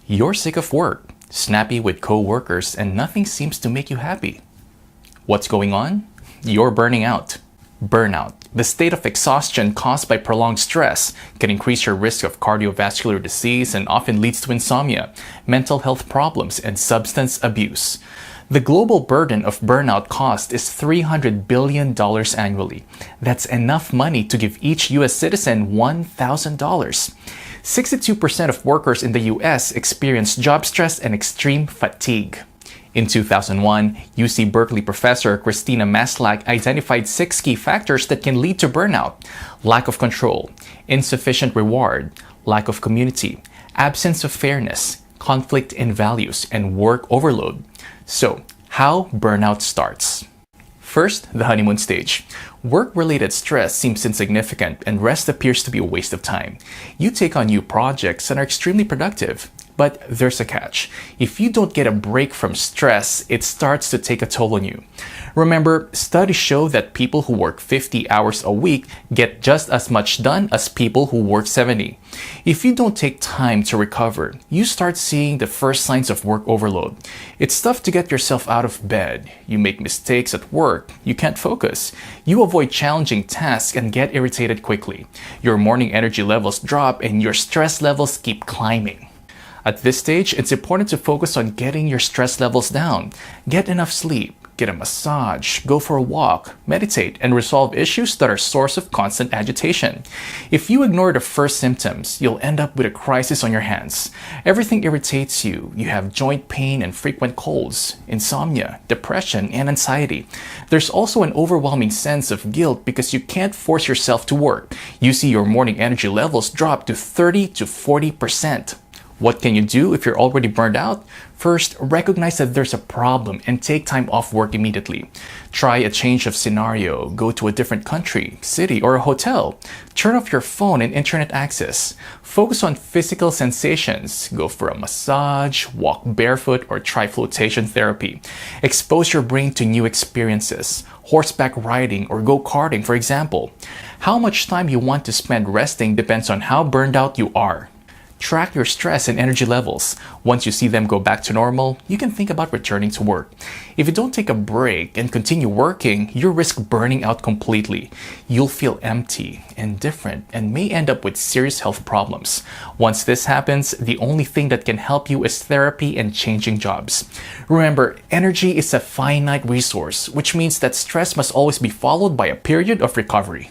You're sick of work, snappy with co-workers, and nothing seems to make you happy. What's going on? You're burning out. Burnout, the state of exhaustion caused by prolonged stress, can increase your risk of cardiovascular disease and often leads to insomnia, mental health problems, and substance abuse. The global burden of burnout cost is $300 billion annually. That's enough money to give each U.S. citizen $1,000. 62% of workers in the U.S. experience job stress and extreme fatigue. In 2001, UC Berkeley professor Christina Maslach identified 6 key factors that can lead to burnout: lack of control, insufficient reward, lack of community, absence of fairness, conflict in values, and work overload. So, how burnout starts? First, the honeymoon stage. Work-related stress seems insignificant and rest appears to be a waste of time. You take on new projects and are extremely productive. But there's a catch. If you don't get a break from stress, it starts to take a toll on you. Remember, studies show that people who work 50 hours a week get just as much done as people who work 70. If you don't take time to recover, you start seeing the first signs of work overload. It's tough to get yourself out of bed. You make mistakes at work. You can't focus. You avoid challenging tasks and get irritated quickly. Your morning energy levels drop and your stress levels keep climbing. At this stage, it's important to focus on getting your stress levels down. Get enough sleep, get a massage, go for a walk, meditate, and resolve issues that are a source of constant agitation. If you ignore the first symptoms, you'll end up with a crisis on your hands. Everything irritates you. You have joint pain and frequent colds, insomnia, depression, and anxiety. There's also an overwhelming sense of guilt because you can't force yourself to work. You see your morning energy levels drop to 30 to 40%. What can you do if you're already burned out? First, recognize that there's a problem and take time off work immediately. Try a change of scenario. Go to a different country, city, or a hotel. Turn off your phone and internet access. Focus on physical sensations. Go for a massage, walk barefoot, or try flotation therapy. Expose your brain to new experiences. Horseback riding or go-karting, for example. How much time you want to spend resting depends on how burned out you are. Track your stress and energy levels. Once you see them go back to normal, you can think about returning to work. If you don't take a break and continue working, you risk burning out completely. You'll feel empty, indifferent, and may end up with serious health problems. Once this happens, the only thing that can help you is therapy and changing jobs. Remember, energy is a finite resource, which means that stress must always be followed by a period of recovery.